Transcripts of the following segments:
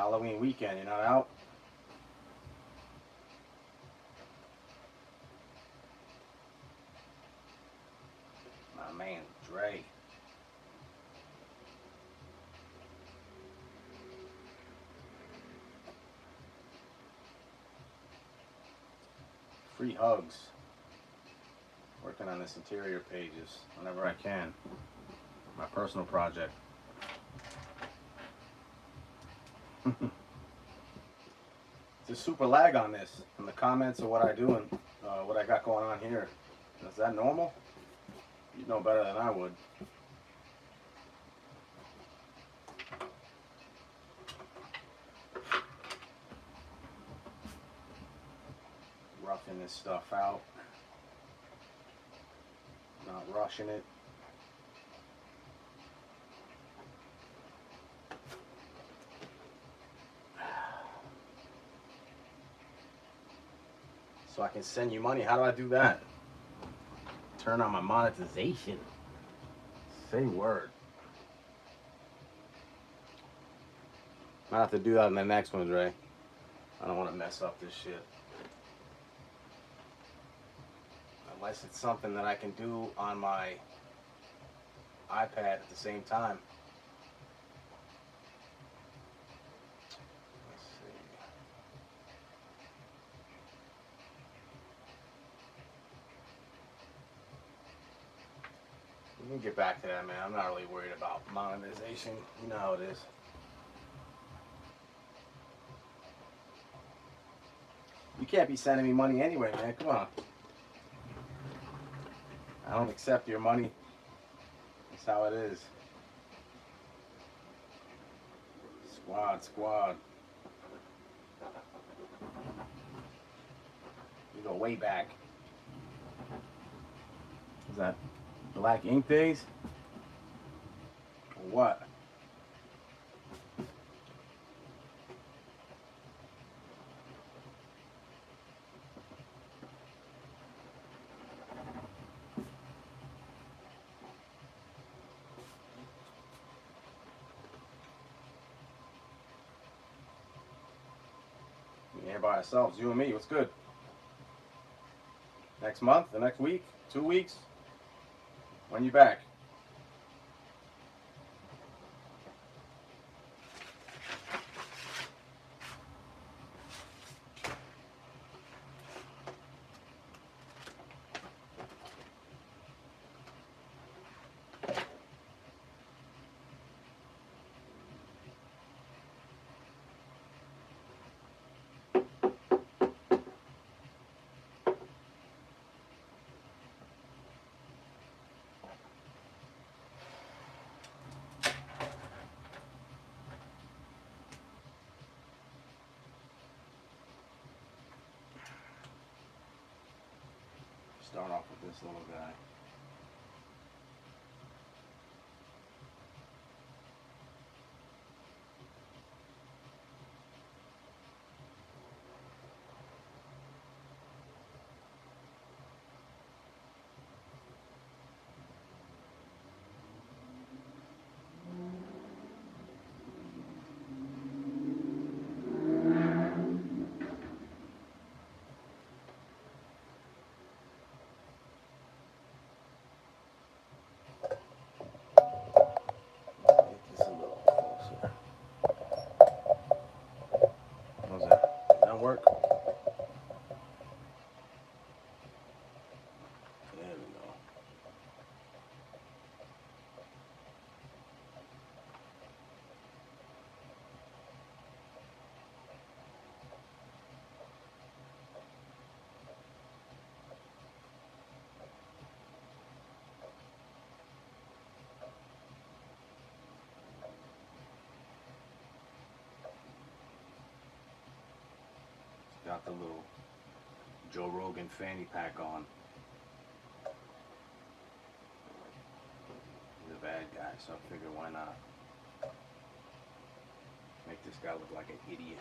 Halloween weekend, you're not out? My man, Dre. Free hugs. Working on this interior pages whenever I can. My personal project. There's super lag on this in the comments of what I do and what I got going on here. Is that normal? You'd know better than I would. Roughing this stuff out. Not rushing it. So I can send you money. How do I do that? Turn on my monetization. Say word. Might have to do that in the next one, Dre. I don't want to mess up this shit. Unless it's something that I can do on my iPad at the same time. Let's see. We can get back to that, man. I'm not really worried about monetization. You know how it is. You can't be sending me money anyway, man. Come on. I don't accept your money. That's how it is. Squad. You go way back. Is that Black Ink Days? Or what? We're here by ourselves, you and me. What's good? Next month? The next week? 2 weeks? When you back? Start off with this little guy. Make this a little closer. How's that? Does that work? There we go. Got the little Joe Rogan fanny pack on. He's a bad guy, so I figured why not make this guy look like an idiot.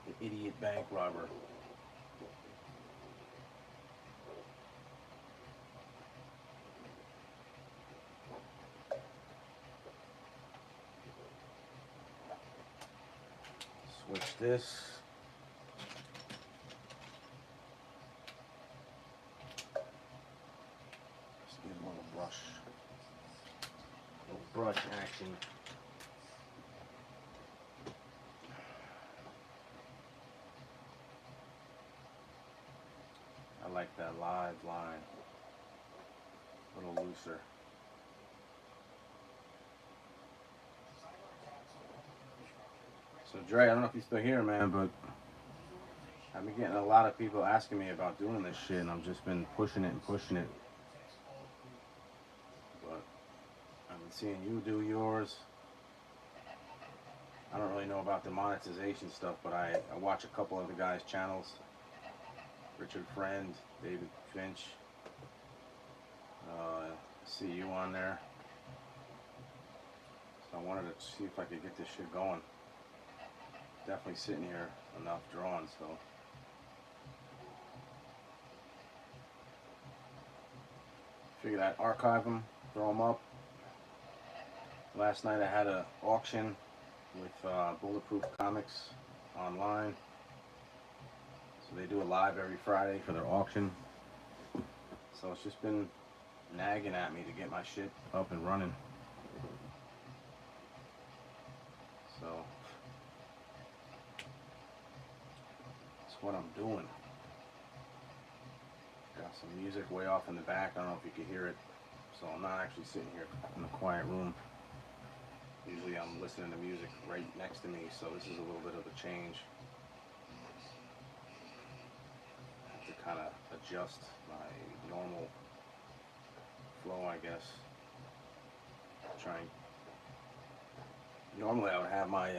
An idiot bank robber. switch this. Just get a little brush action. I like that live line, a little looser. So Dre, I don't know if you're still here, man, but I've been getting a lot of people asking me about doing this shit, and I've just been pushing it and pushing it. But I've been seeing you do yours. I don't really know about the monetization stuff, but I watch a couple of the guys' channels. Richard Friend, David Finch. See you on there. So I wanted to see if I could get this shit going. Definitely sitting here enough drawn, so. Figured I'd archive them, throw them up. Last night I had an auction with Bulletproof Comics online. So they do a live every Friday for their auction. So it's just been nagging at me to get my shit up and running. So that's what I'm doing. Got some music way off in the back. I don't know if you can hear it. So I'm not actually sitting here in a quiet room. Usually I'm listening to music right next to me, so this is a little bit of a change. I have to kind of adjust my normal flow, I guess. Normally I would have my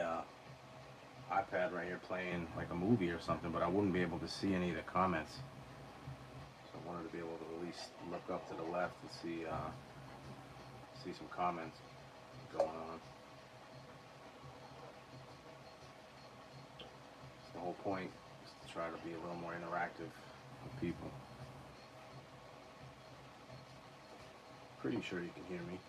iPad right here playing like a movie or something, but I wouldn't be able to see any of the comments. So I wanted to be able to at least look up to the left and see some comments going on. So the whole point is to try to be a little more interactive with people. Pretty sure you can hear me.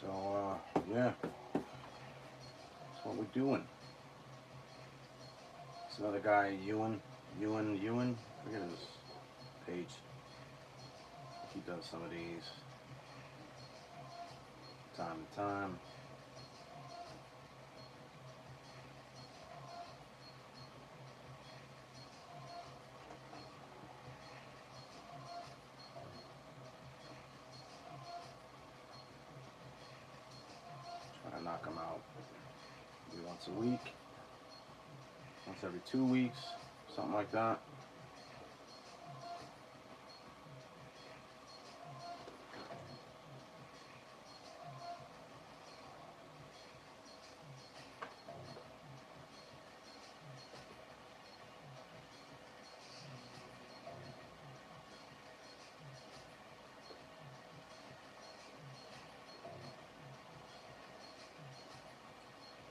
So, yeah, that's what we're doing. It's another guy, Ewan, I forget his page. He does some of these time to time. Try to knock them out maybe once a week, once every 2 weeks, something like that.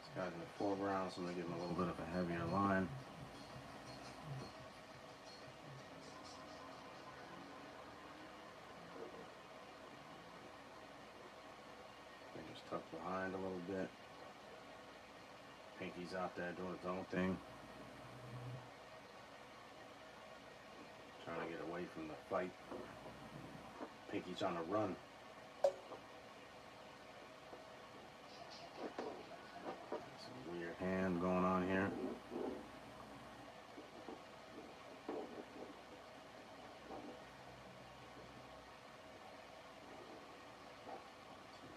This guy's in the foreground, so I'm going to give him a little bit of a heavier line. Just tuck behind a little bit. Pinky's out there doing its own thing. Trying to get away from the fight. Pinky's on the run. Some weird hand going on here.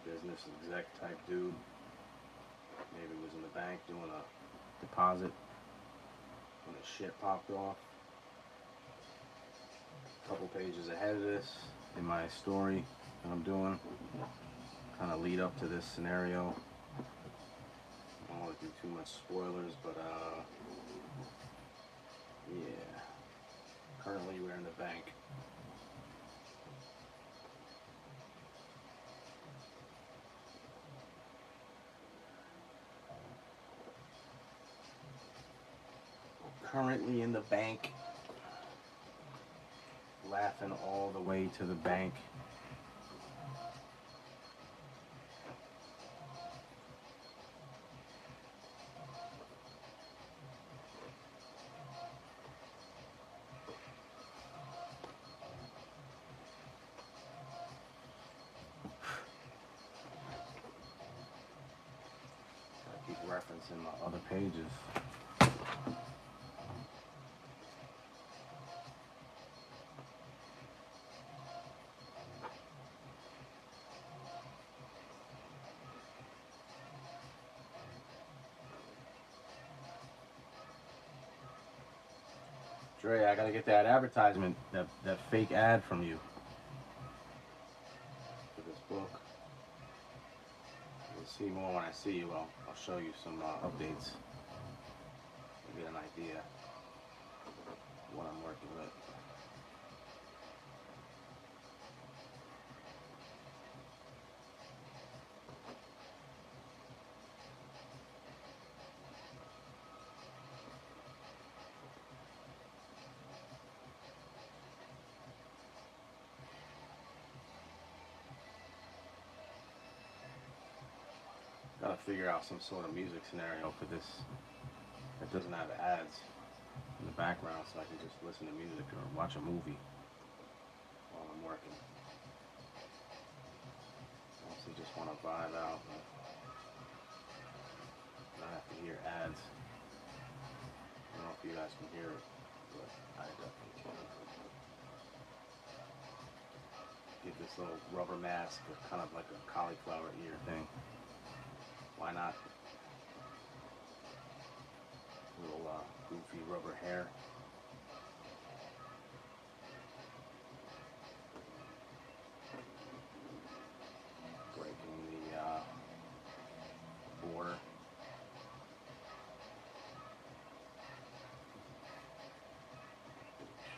Business exec type dude. Maybe was in the bank doing a deposit when his shit popped off. A couple pages ahead of this in my story that I'm doing. Kind of lead up to this scenario. I don't want to do too much spoilers, but yeah. Currently, we're in the bank. Currently in the bank. Laughing all the way to the bank. I keep referencing my other pages. Dre, I gotta get that advertisement, that fake ad from you for this book. You'll see more when I see you. I'll show you some updates. You'll get an idea of what I'm working with. Gotta figure out some sort of music scenario for this that doesn't have ads in the background, so I can just listen to music or watch a movie while I'm working. I also just want to vibe out and not have to hear ads. I don't know if you guys can hear it, but I definitely can. Give this little rubber mask kind of like a cauliflower ear thing. Why not? Little goofy rubber hair. Breaking the border.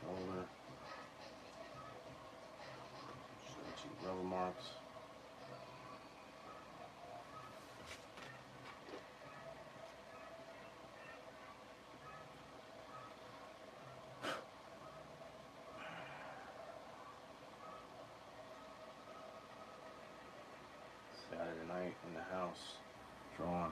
Shoulder. Stretchy rubber marks. Saturday night in the house, drawing.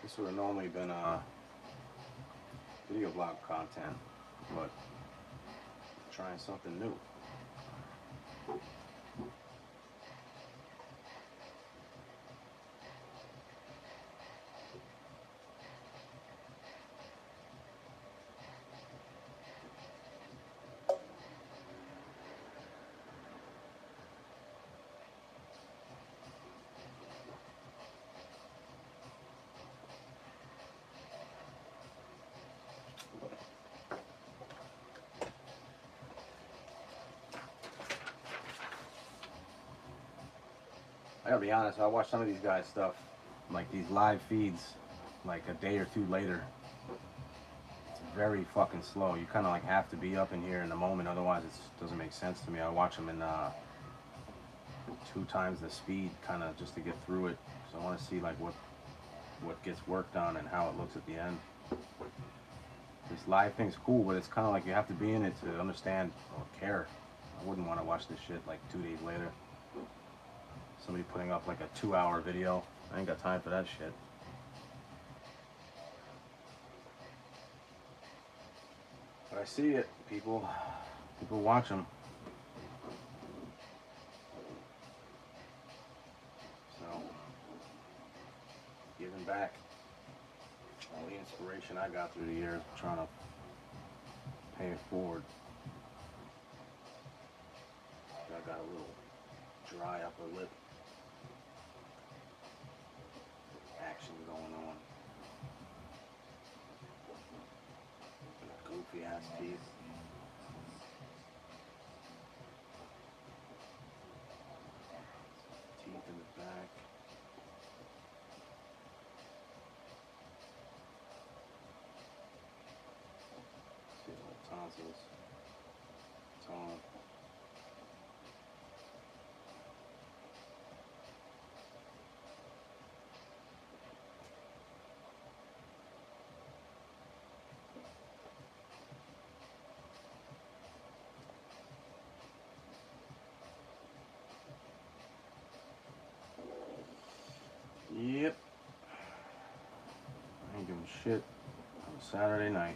This would have normally been video blog content, but I'm trying something new. I gotta be honest, I watch some of these guys' stuff, like these live feeds, like a day or two later. It's very fucking slow. You kind of like have to be up in here in the moment, otherwise it doesn't make sense to me. I watch them in 2 times the speed, kind of just to get through it. So I want to see like what gets worked on and how it looks at the end. This live thing's cool, but it's kind of like you have to be in it to understand or care. I wouldn't want to watch this shit like 2 days later. Somebody putting up like a 2-hour video. I ain't got time for that shit. But I see it, people. People watch them. So, giving back all the inspiration I got through the years, trying to pay it forward. I got a little dry upper lip. Yep. I ain't doing shit on Saturday night.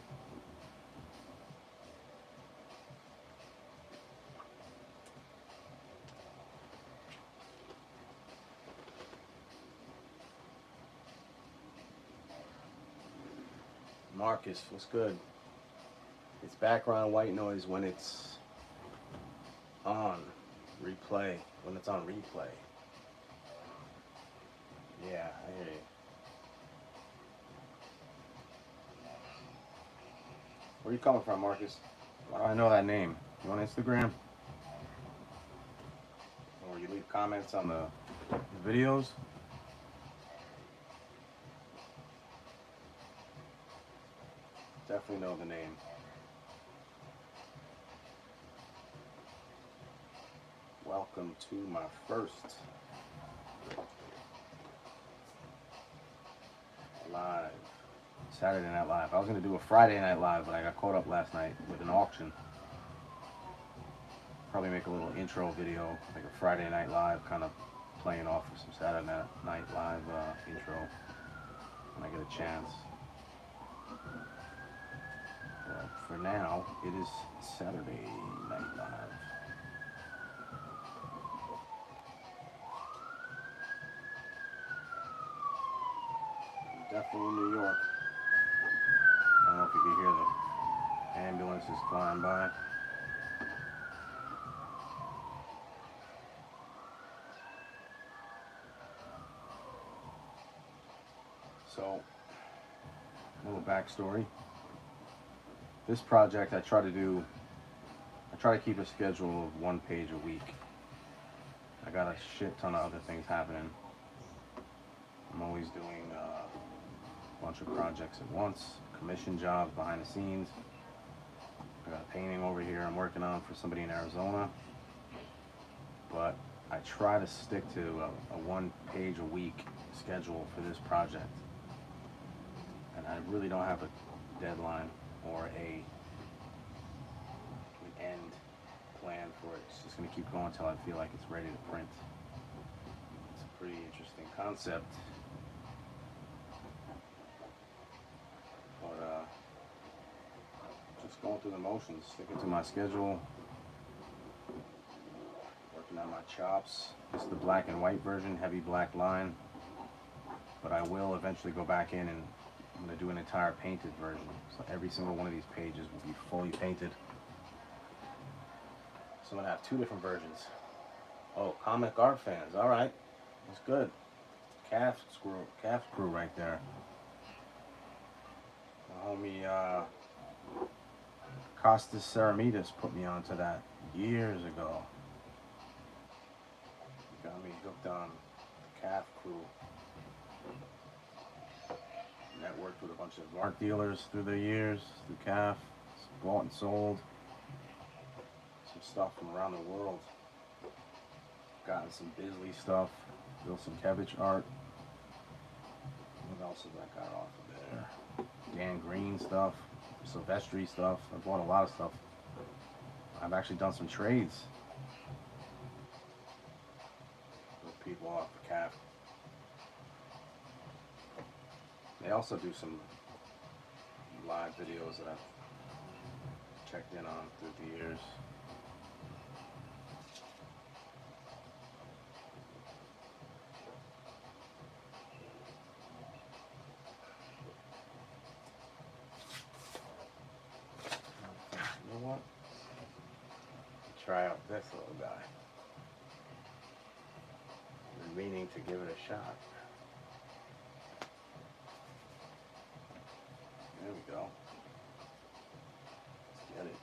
Marcus, what's good? It's background white noise when it's on replay. When it's on replay. Yeah, I hear you. Where are you coming from, Marcus? Why do I know that name? You on Instagram? Or you leave comments on the videos? Definitely know the name. Welcome to my first live. Saturday Night Live. I was going to do a Friday Night Live, but I got caught up last night with an auction. Probably make a little intro video, like a Friday Night Live, kind of playing off of some Saturday Night Live intro when I get a chance. But for now, it is Saturday Night Live. Definitely in New York. I don't know if you can hear the ambulances flying by. So, a little backstory. This project I try to keep a schedule of 1 page a week. I got a shit ton of other things happening. I'm always doing a bunch of projects at once, commission jobs behind the scenes. I got a painting over here I'm working on for somebody in Arizona. But I try to stick to a 1 page a week schedule for this project. And I really don't have a deadline or an end plan for it. It's just going to keep going until I feel like it's ready to print. It's a pretty interesting concept. But just going through the motions, sticking to my schedule, working on my chops. This is the black and white version, heavy black line. But I will eventually go back in and I'm going to do an entire painted version. So every single one of these pages will be fully painted. So I'm going to have 2 different versions. Oh, comic art fans. Alright. That's good. Calf crew right there. My homie Costas Ceramidas put me onto that years ago. Got me hooked on the Calf crew. Networked with a bunch of art dealers through the years, through CAF, bought and sold some stuff from around the world. Gotten some Bisley stuff, built some Kevich art. What else have I got off of there? Dan Green stuff, Silvestri stuff. I bought a lot of stuff. I've actually done some trades with people off the CAF. They also do some live videos that I've checked in on through the years. You know what? Try out this little guy. Been meaning to give it a shot. There we go. Let's get it.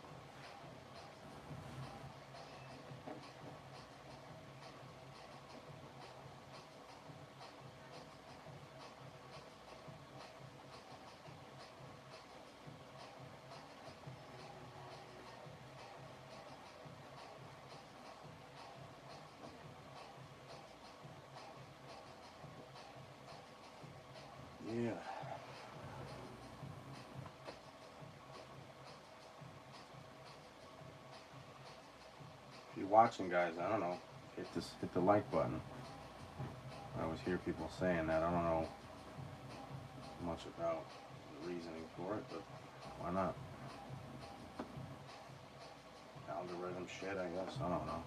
Yeah. If you're watching, guys, I don't know, hit the like button. I would always hear people saying that. I don't know much about the reasoning for it, but why not? Algorithm shit, I guess. I don't know.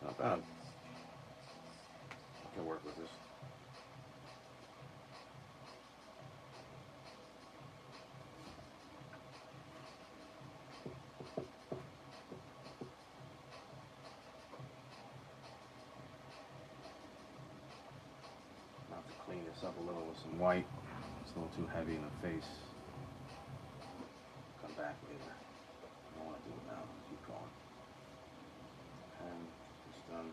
Not bad. I can work with this. Not to clean this up a little with some white. It's a little too heavy in the face. Come back later. I don't want to do it now. Keep going. And it's done.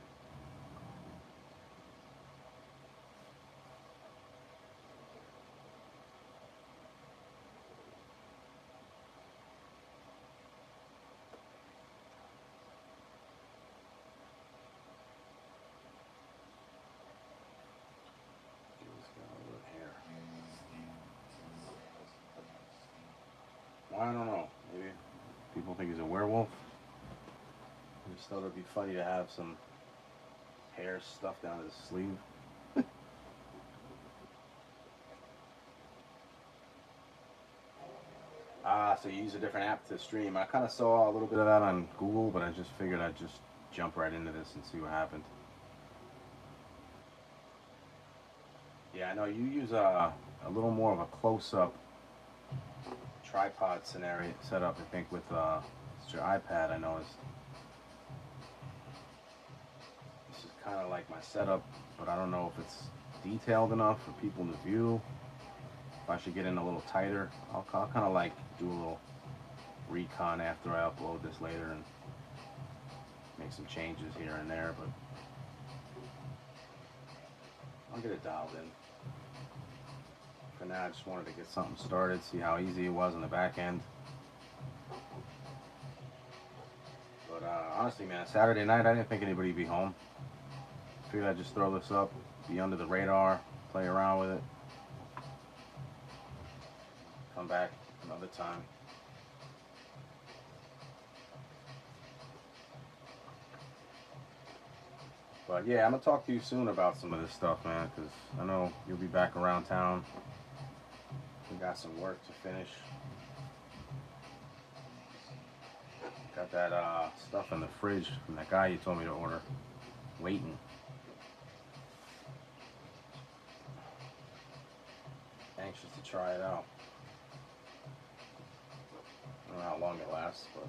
He's got a little hair. Well, I don't know. Maybe people think he's a werewolf. I just thought it'd be funny to have some hair stuffed down his sleeve. Ah, so you use a different app to stream. I kind of saw a little bit of that on Google, but I just figured I'd just jump right into this and see what happened. Yeah, I know you use a little more of a close-up tripod scenario setup, I think, with it's your iPad, I noticed. This is kind of like my setup, but I don't know if it's detailed enough for people to view. If I should get in a little tighter, I'll kind of like do a little recon after I upload this later and make some changes here and there, but I'll get it dialed in. For now, I just wanted to get something started, see how easy it was on the back end. But honestly, man, Saturday night, I didn't think anybody'd be home. Figured I'd just throw this up, be under the radar, play around with it. Come back another time. But yeah, I'm gonna talk to you soon about some of this stuff, man, because I know you'll be back around town. We got some work to finish. Got that stuff in the fridge from that guy you told me to order, waiting. Anxious to try it out. I don't know how long it lasts, but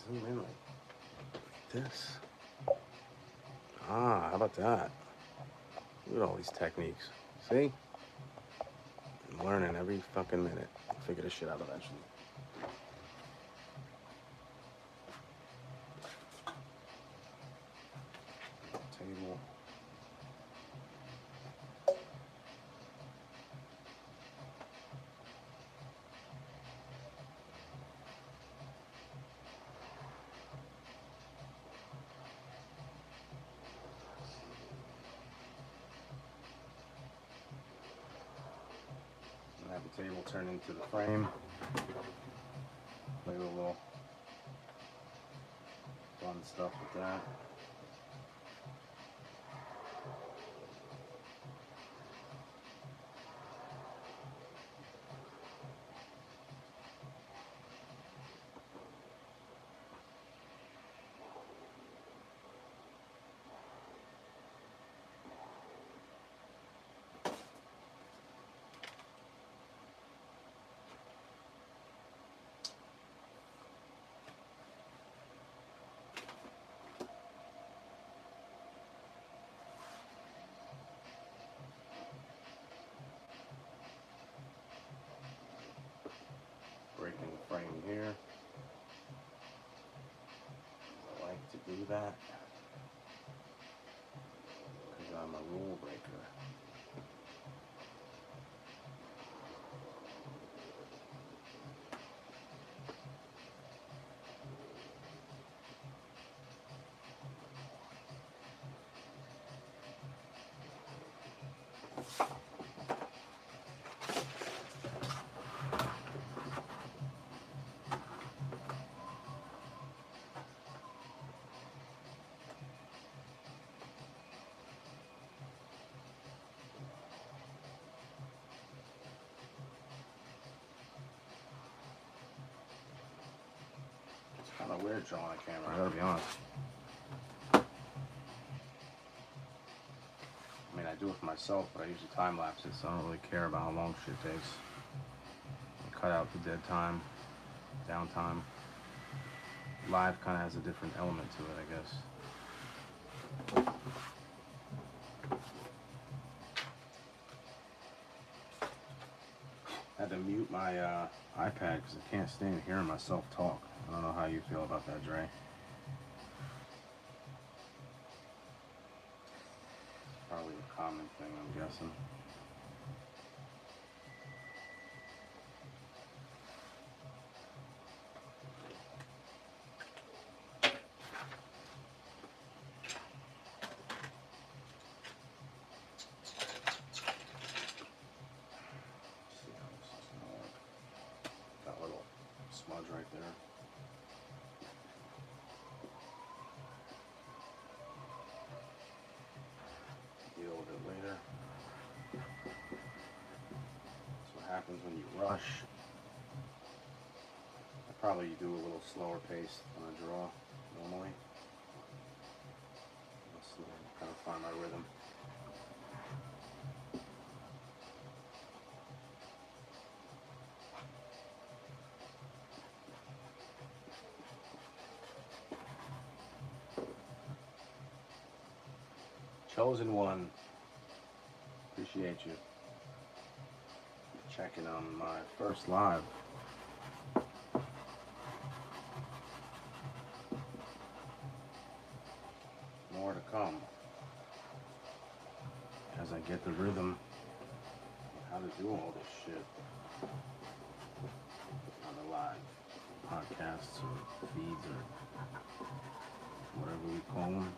zoom in like this. Ah, how about that? Look at all these techniques. See? I'm learning every fucking minute. I'll figure this shit out eventually. Table. the table turn into the frame. Play a little fun stuff with that. Breaking the frame here. I like to do that because I'm a rule breaker. Kind of weird drawing a camera, I gotta be honest. I mean, I do it for myself, but I usually time lapse it, so I don't really care about how long shit takes. I cut out the dead time, downtime. Live kind of has a different element to it, I guess. I had to mute my iPad because I can't stand hearing myself talk. I don't know how you feel about that, Dre. Probably a common thing, I'm guessing. Got a little smudge right there. Deal with it later. That's what happens when you rush. I probably do a little slower pace when I draw normally. Let's kind of find my rhythm. Chosen One, appreciate you checking on my first live. More to come as I get the rhythm of how to do all this shit on the live podcasts or feeds or whatever we call them.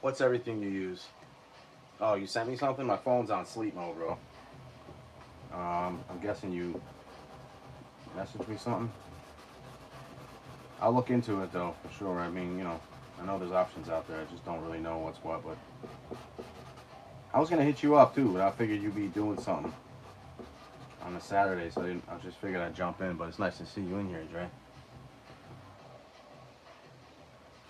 What's everything you use? Oh, you sent me something? My phone's on sleep mode, bro. I'm guessing you message me something. I'll look into it though, for sure. I mean, you know, I know there's options out there. I just don't really know what's what, but I was gonna hit you up too, but I figured you'd be doing something on a Saturday, so I just figured I'd jump in. But it's nice to see you in here, Dre.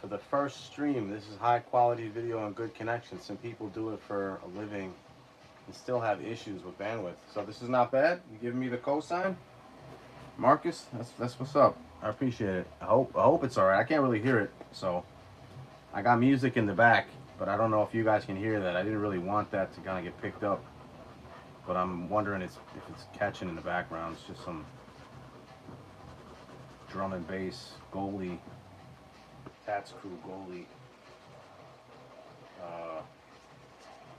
For the first stream, this is high quality video and good connection. Some people do it for a living and still have issues with bandwidth. So this is not bad. You giving me the cosign, Marcus? That's what's up. I appreciate it. I hope it's all right. I can't really hear it, so I got music in the back, but I don't know if you guys can hear that. I didn't really want that to kind of get picked up, but I'm wondering if it's catching in the background. It's just some drum and bass goalie, Tats Crew goalie,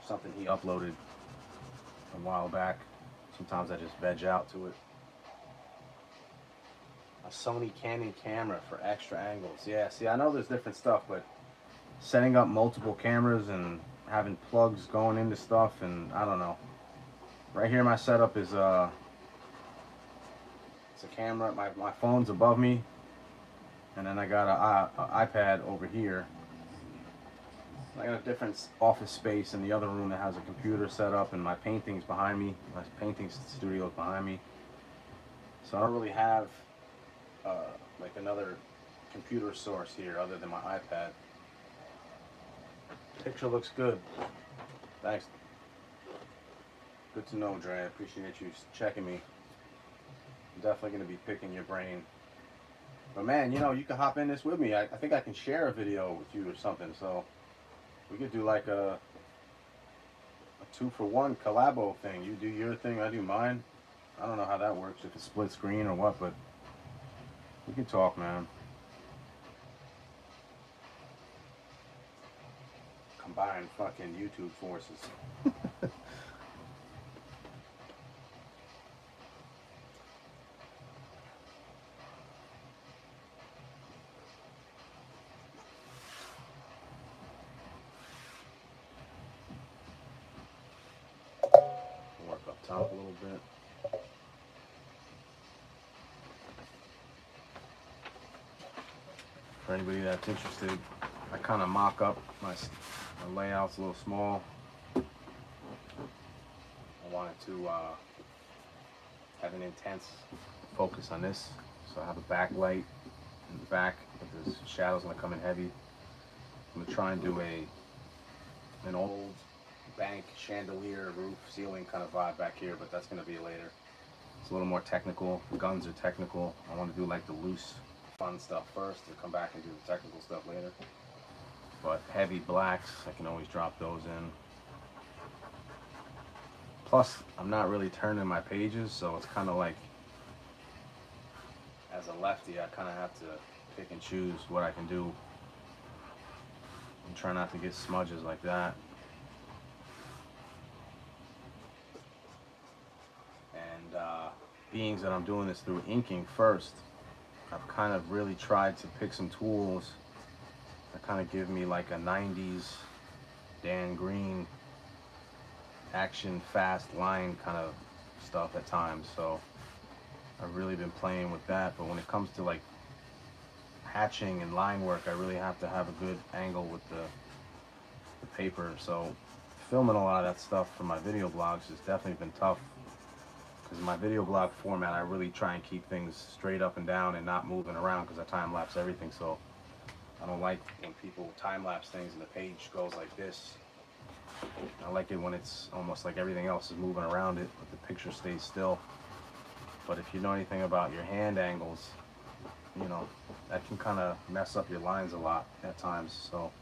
something he uploaded a while back. Sometimes I just veg out to it. A Sony Canon camera for extra angles. Yeah, see, I know there's different stuff, but setting up multiple cameras and having plugs going into stuff, and I don't know. Right here, my setup is it's a camera. My phone's above me, and then I got a iPad over here. I got a different office space in the other room that has a computer set up, and my paintings behind me. My painting studio is behind me. So I don't really have like another computer source here other than my iPad. Picture looks good. Thanks. Good to know, Dre. I appreciate you checking me. I'm definitely going to be picking your brain. But man, you know, you can hop in this with me. I think I can share a video with you or something. So we could do like a 2-for-1 collabo thing. You do your thing, I do mine. I don't know how that works, if it's split screen or what, but we can talk, man. Combine fucking YouTube forces. Work up top a little bit. For anybody that's interested, I kind of mock up my layout's a little small. I wanted to have an intense focus on this, so I have a backlight in the back, but the shadow's gonna come in heavy. I'm gonna try and do an old bank chandelier roof ceiling kind of vibe back here, but that's gonna be later. It's a little more technical. The guns are technical. I want to do like the loose, fun stuff first and come back and do the technical stuff later. But heavy blacks, I can always drop those in. Plus, I'm not really turning my pages, so it's kind of like, as a lefty, I kind of have to pick and choose what I can do and try not to get smudges like that. And being that I'm doing this through inking first, I've kind of really tried to pick some tools that kind of give me like a 90s Dan Green action fast line kind of stuff at times. So I've really been playing with that. But when it comes to like hatching and line work, I really have to have a good angle with the paper. So filming a lot of that stuff for my video blogs has definitely been tough, because in my video blog format I really try and keep things straight up and down and not moving around, because I time lapse everything. So I don't like when people time lapse things and the page goes like this. I like it when it's almost like everything else is moving around it, but the picture stays still. But if you know anything about your hand angles, you know, that can kind of mess up your lines a lot at times. So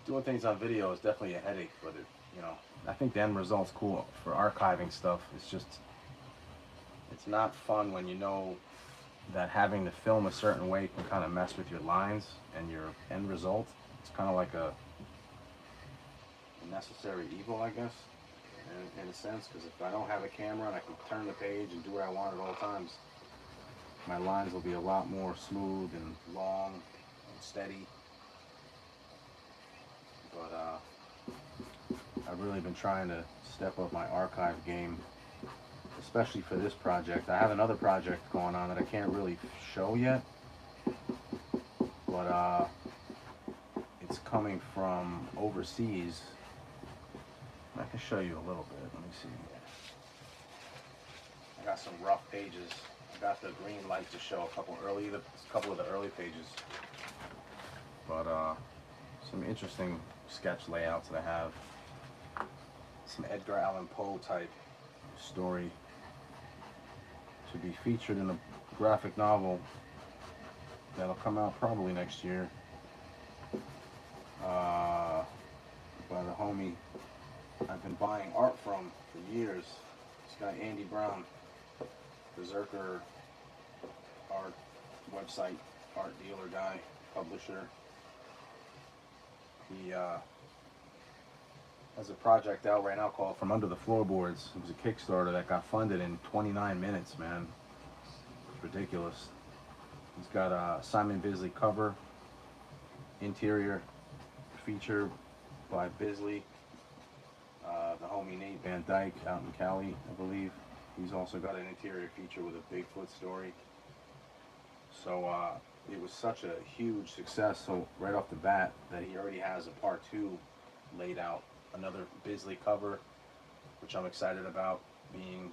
doing things on video is definitely a headache, but it, you know, I think the end result's cool for archiving stuff. It's just, it's not fun when you know that having to film a certain way can kind of mess with your lines and your end result. It's kind of like a necessary evil, I guess, in a sense, because if I don't have a camera and I can turn the page and do what I want at all times, my lines will be a lot more smooth and long and steady. But I've really been trying to step up my archive game especially for this project. I have another project going on that I can't really show yet, but it's coming from overseas. I can show you a little bit. Let me see. I got some rough pages. I got the green light to show a couple of the early pages, but some interesting sketch layouts that I have. Some Edgar Allan Poe type story to be featured in a graphic novel that'll come out probably next year by the homie I've been buying art from for years. This guy Andy Brown, Berserker art website, art dealer guy, publisher. He has a project out right now called From Under the Floorboards. It was a Kickstarter that got funded in 29 minutes, man. It's ridiculous. He's got a Simon Bisley cover, interior feature by Bisley, the homie Nate Van Dyke out in Cali, I believe. He's also got an interior feature with a Bigfoot story. So it was such a huge success, so right off the bat, that he already has a part 2 laid out. Another Bisley cover, which I'm excited about being,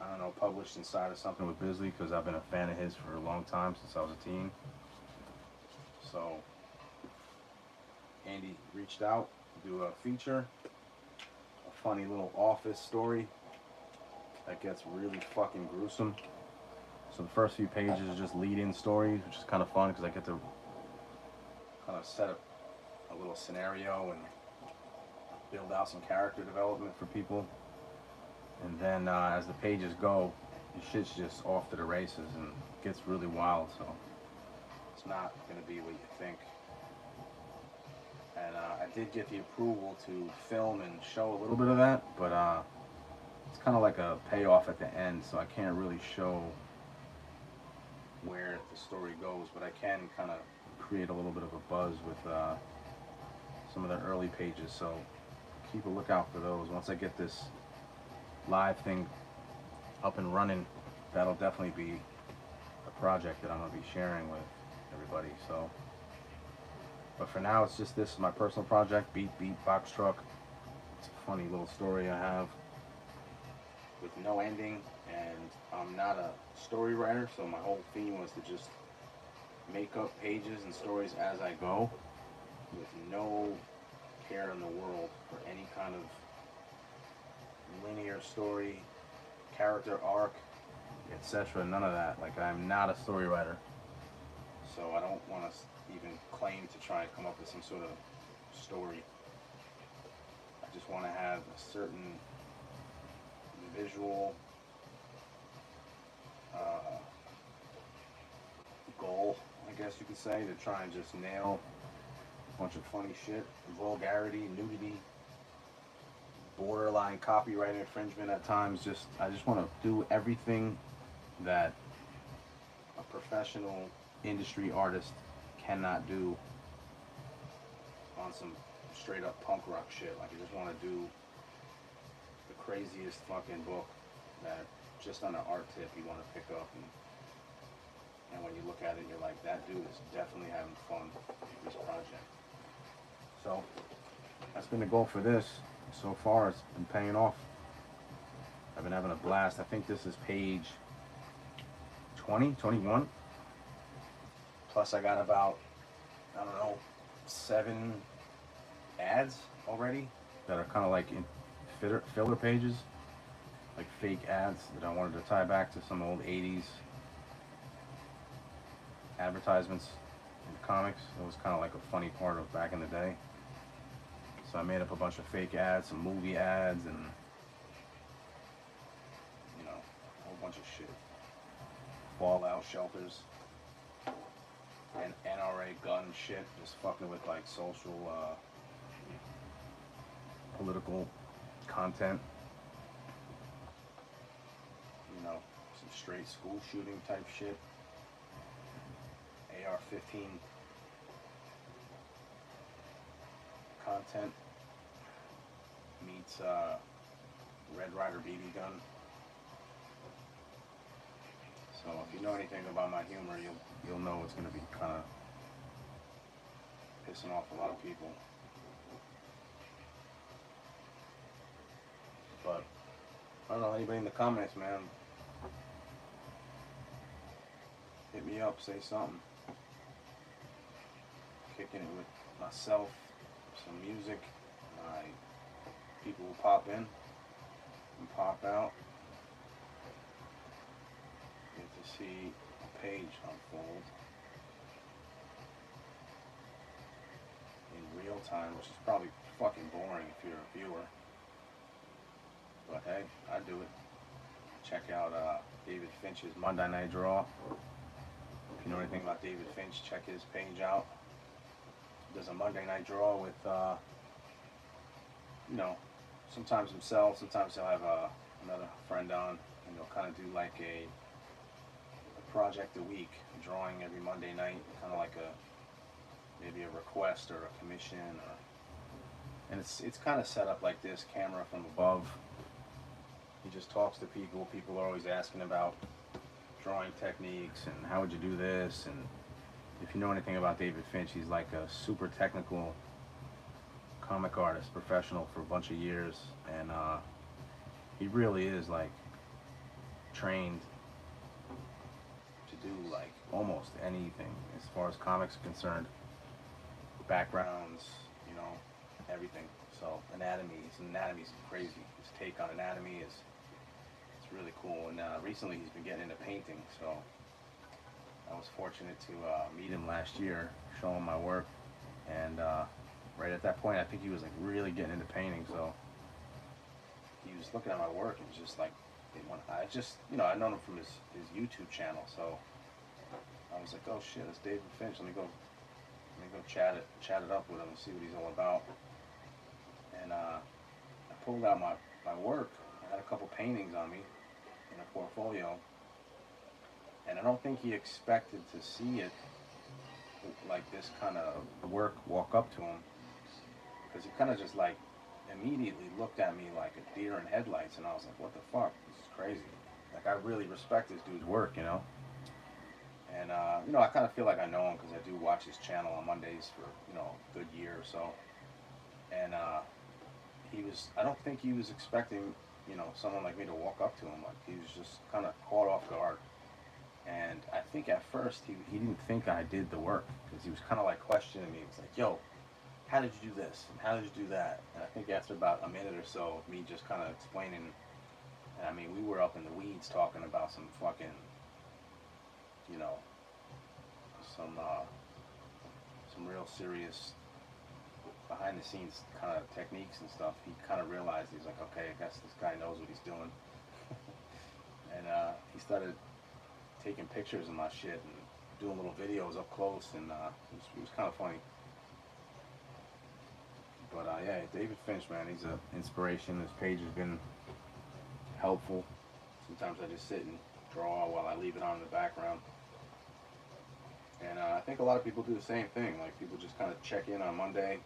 I don't know, published inside of something with Bisley, because I've been a fan of his for a long time, since I was a teen. So Andy reached out to do a feature, a funny little office story that gets really fucking gruesome. So the first few pages are just lead-in stories, which is kind of fun because I get to kind of set up a little scenario and build out some character development for people. And then as the pages go, the shit's just off to the races and it gets really wild. So it's not going to be what you think. And I did get the approval to film and show a little bit of that, but it's kind of like a payoff at the end, so I can't really show where the story goes, but I can kind of create a little bit of a buzz with some of the early pages, so keep a lookout for those. Once I get this live thing up and running, that'll definitely be a project that I'm going to be sharing with everybody. So, but for now, it's just this is my personal project, Beat Box Truck. It's a funny little story I have with no ending, and I'm not a story writer, so my whole theme was to just make up pages and stories as I go, with no care in the world for any kind of linear story, character arc, etc. None of that. Like, I'm not a story writer, so I don't want to even claim to try and come up with some sort of story. I just want to have a certain visual goal, I guess you could say, to try and just nail a bunch of funny shit, vulgarity, nudity, borderline copyright infringement at times. I just want to do everything that a professional industry artist cannot do on some straight up punk rock shit. Like, I just want to do the craziest fucking book that just on an art tip you want to pick up, and when you look at it, you're like, that dude is definitely having fun with this project. So that's been the goal for this. So far, it's been paying off. I've been having a blast. I think this is page 20, 21. Plus, I got about, I don't know, 7 ads already that are kind of like in filler pages, like fake ads that I wanted to tie back to some old 80s advertisements in comics. It was kind of like a funny part of back in the day. So I made up a bunch of fake ads, some movie ads, and, you know, a whole bunch of shit. Fallout shelters and NRA gun shit, just fucking with like social, political content. You know, some straight school shooting type shit. AR-15 content meets Red Ryder BB gun. So if you know anything about my humor, you'll know it's going to be kind of pissing off a lot of people. But I don't know, anybody in the comments, man, hit me up, say something. Kicking it with myself, some music. People will pop in and pop out. Get to see a page unfold in real time, which is probably fucking boring if you're a viewer. But hey, I do it. Check out David Finch's Monday Night Draw. If you know anything about David Finch, check his page out. Does a Monday Night Draw with, you know, sometimes himself, sometimes he'll have another friend on, and they'll kind of do like a project a week, drawing every Monday night, kind of like maybe a request or a commission, and it's kind of set up like this, camera from above. He just talks to people. People are always asking about drawing techniques and how would you do this, and if you know anything about David Finch, he's like a super technical comic artist, professional for a bunch of years, and he really is like trained to do like almost anything as far as comics are concerned. Backgrounds, you know, everything. So anatomy's crazy. His take on anatomy is really cool, and recently he's been getting into painting, so I was fortunate to meet him last year, show him my work, and right at that point I think he was like really getting into painting, so he was looking at my work and just like, I just, you know, I'd known him from his YouTube channel, so I was like, oh shit, it's David Finch, let me go chat it up with him and see what he's all about. And I pulled out my work. I had a couple paintings on me in a portfolio, and I don't think he expected to see it like this kind of work walk up to him, because he kind of just like immediately looked at me like a deer in headlights, and I was like, what the fuck, this is crazy. Like, I really respect this dude's work, you know. And you know, I kind of feel like I know him because I do watch his channel on Mondays for, you know, a good year or so. And I don't think he was expecting, you know, someone like me to walk up to him. Like, he was just kind of caught off guard. And I think at first he didn't think I did the work, because he was kind of like questioning me. He was like, yo, how did you do this? And how did you do that? And I think after about a minute or so of me just kind of explaining, and I mean, we were up in the weeds talking about some fucking, you know, some real serious behind the scenes kind of techniques and stuff. He kind of realized, he's like, okay, I guess this guy knows what he's doing. And he started taking pictures of my shit and doing little videos up close, and it was kind of funny. But yeah, David Finch, man, he's an inspiration. His page has been helpful. Sometimes I just sit and draw while I leave it on in the background. And I think a lot of people do the same thing. Like, people just kind of check in on Monday,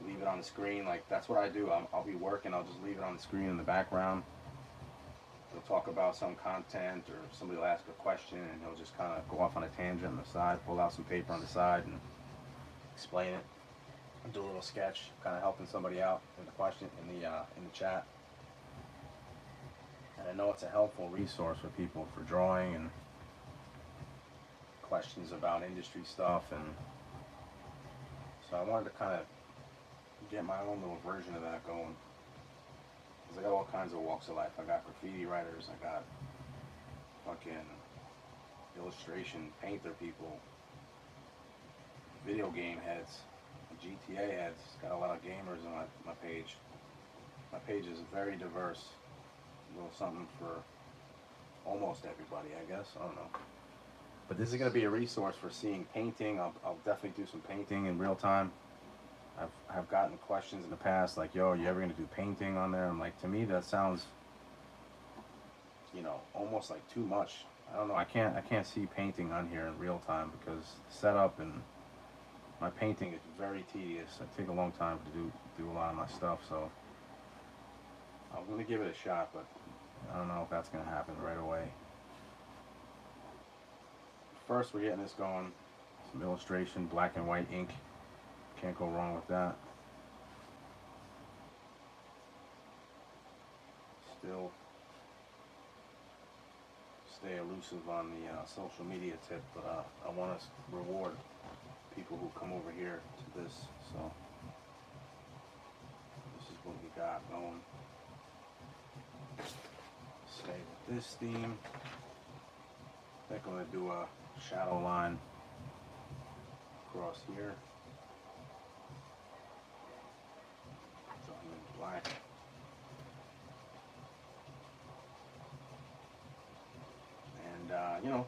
leave it on the screen. Like, that's what I do. I'll be working, I'll just leave it on the screen in the background. He'll talk about some content, or somebody will ask a question, and he'll just kind of go off on a tangent on the side, pull out some paper on the side and explain it. Do a little sketch, kind of helping somebody out in the question in the chat. And I know it's a helpful resource for people for drawing and questions about industry stuff, and so I wanted to kind of get my own little version of that going, because I got all kinds of walks of life. I got graffiti writers, I got fucking illustration painter people, video game heads, GTA heads. Got a lot of gamers on my page. My page is very diverse. A little something for almost everybody, I guess. I don't know. But this is going to be a resource for seeing painting. I'll definitely do some painting in real time. I've gotten questions in the past like, yo, are you ever going to do painting on there? I'm like, to me that sounds, you know, almost like too much. I don't know. I can't see painting on here in real time, because setup and my painting is very tedious. I take a long time to do a lot of my stuff, so I'm going to give it a shot, but I don't know if that's going to happen right away. first we're getting this going. Some illustration, black and white ink. Can't go wrong with that. Still stay elusive on the social media tip, but I want to reward people who come over here to this, so this is what we got going. Stay with this theme. I think I'm going to do a shadow line across here. Drawing in black. And you know,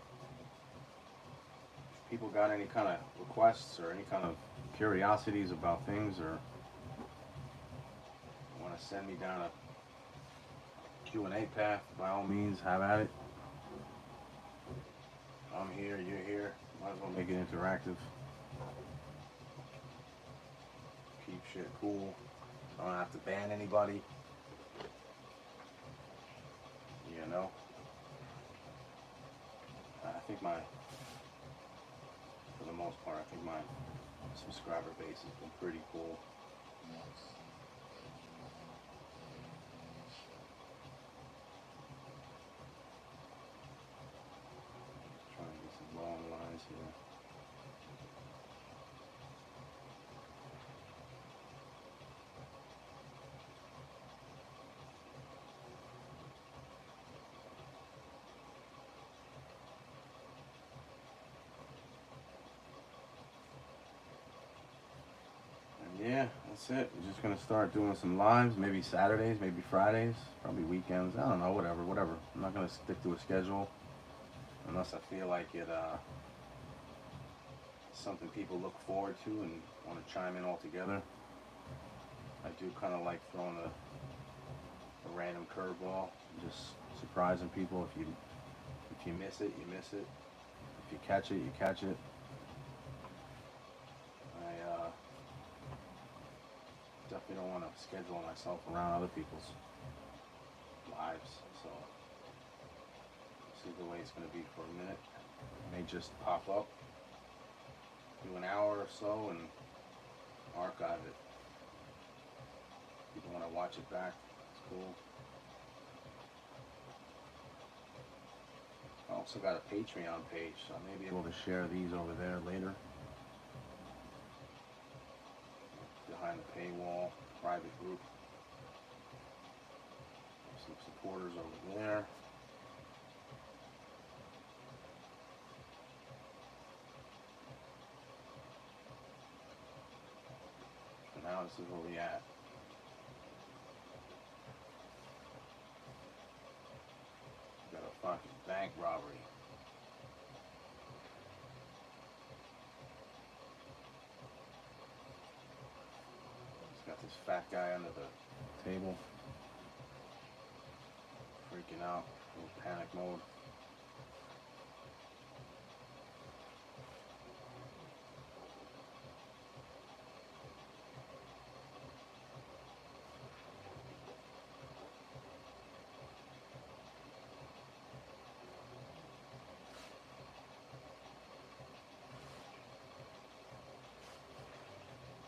if people got any kind of requests or any kind of curiosities about things, or want to send me down a Q&A path, by all means, have at it. I'm here, you're here. Might as well make it interactive. Keep shit cool. I don't have to ban anybody. You know? I think for the most part, I think my subscriber base has been pretty cool. Trying to get some long lines here. Yeah, that's it. We're just gonna start doing some lives, maybe Saturdays, maybe Fridays, probably weekends. I don't know, whatever. I'm not gonna stick to a schedule unless I feel like it something people look forward to and want to chime in all together. I do kind of like throwing a random curveball, just surprising people. If you miss it, you miss it. If you catch it, you catch it. Definitely don't want to schedule myself around other people's lives, so this is the way it's going to be for a minute. It may just pop up, do an hour or so, and archive it. People want to watch it back, it's cool. I also got a Patreon page, so I may be able to share these over there later. Behind the paywall, private group. Some supporters over there. And now this is where we at. Got a fucking bank robbery. Got this fat guy under the table, freaking out, in panic mode.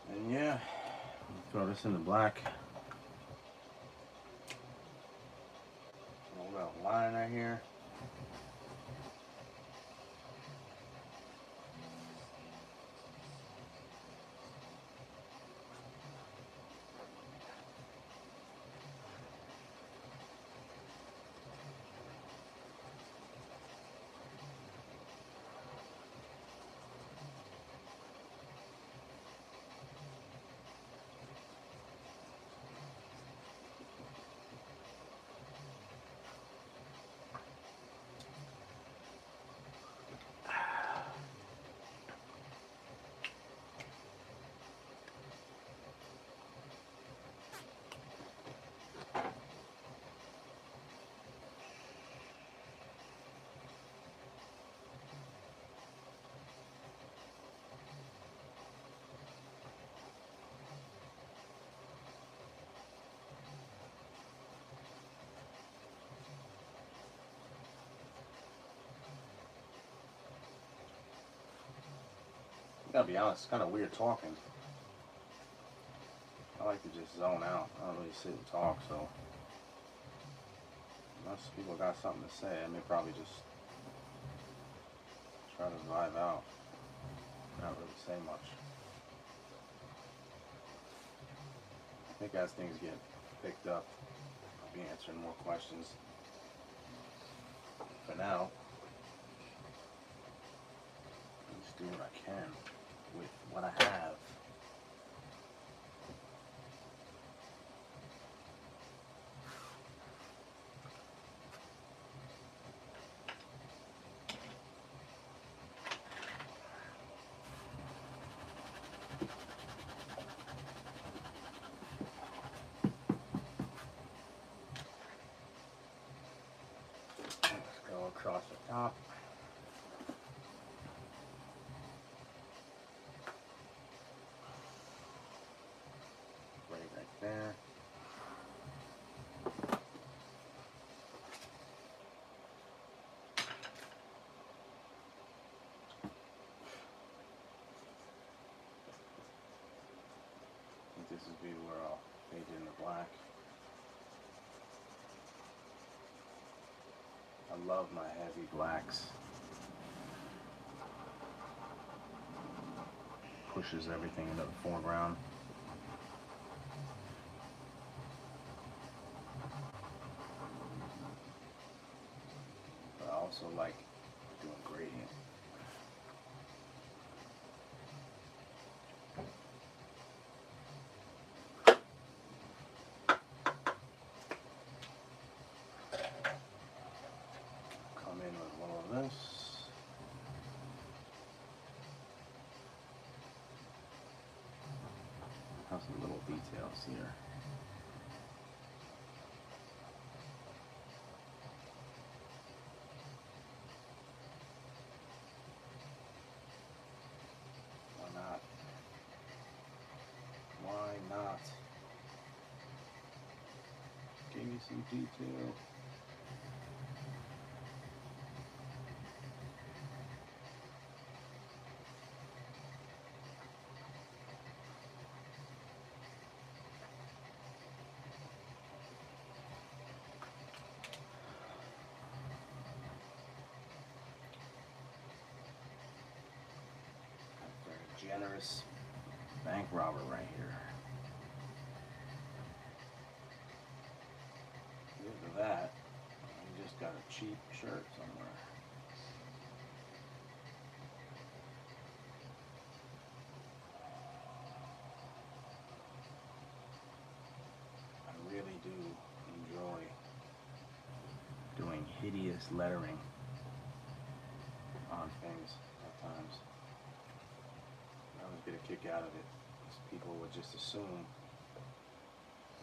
And yeah. Throw this in the black. Roll out a line right here. gotta be honest, it's kind of weird talking. I like to just zone out. I don't really sit and talk, so unless people got something to say, I may probably just try to vibe out, not really say much. I think as things get picked up, I'll be answering more questions. For now, I'll just do what I can with what I have. Let's go across the top. Right there. I think this would be where I'll fade in the black. I love my heavy blacks. Pushes everything into the foreground. But I also like doing gradient. Come in with all of this. Have some little details here. Why not? Why not? Give me some detail. Very generous bank robber right here. Look at that. You just got a cheap shirt somewhere. I really do enjoy doing hideous lettering on things at times. I always get a kick out of it. People would just assume,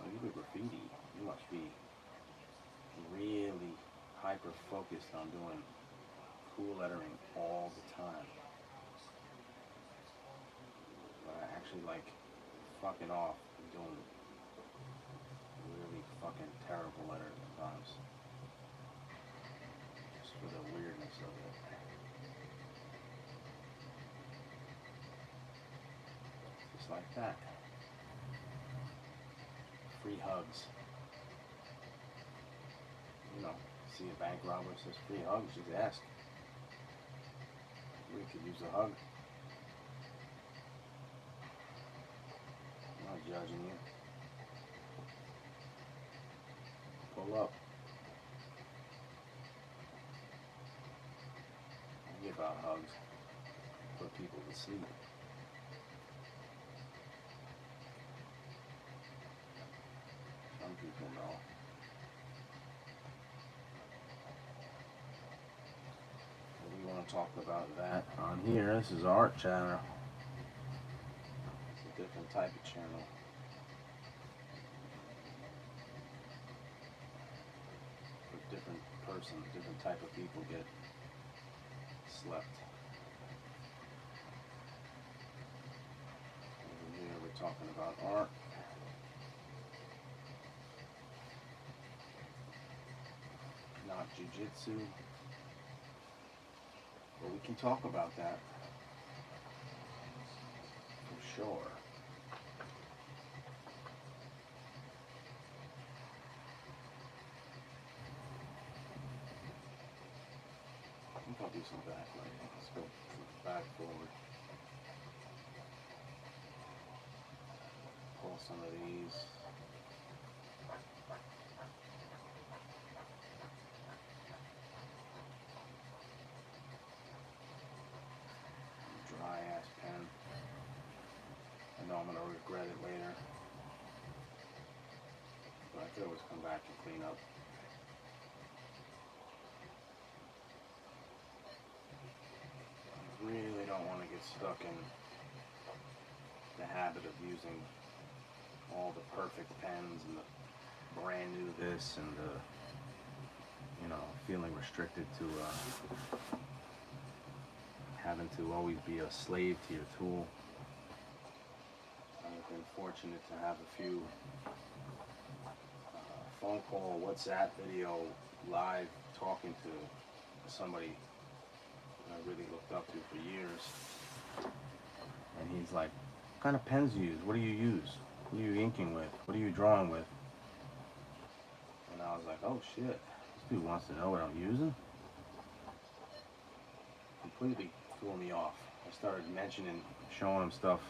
oh, you do graffiti, you must be really hyper focused on doing cool lettering all the time. But I actually like fucking off and doing really fucking terrible letters sometimes. Just for the weirdness of it. Just like that. Free hugs. You know, see a bank robber says free hugs, just ask. We could use a hug. I'm not judging you. Pull up. I give out hugs. Put people to sleep. Some people know. We want to talk about that on here. This is our art channel. It's a different type of channel. A different person, different type of people get slept. Over here we're talking about art. Not jiu-jitsu. But we can talk about that. sure. I think I'll do some backlighting. Let's go back forward. Pull some of these. Dry ass pen. I know I'm gonna regret it later, but I could always come back and clean up. I really don't want to get stuck in the habit of using all the perfect pens and the brand new this and the, you know, feeling restricted to having to always be a slave to your tool. I've been fortunate to have a few phone call, WhatsApp video, live talking to somebody I really looked up to for years. And he's like, what kind of pens do you use? What do you use? What are you inking with? What are you drawing with? And I was like, oh shit, this dude wants to know what I'm using? Completely threw me off. I started mentioning, showing him stuff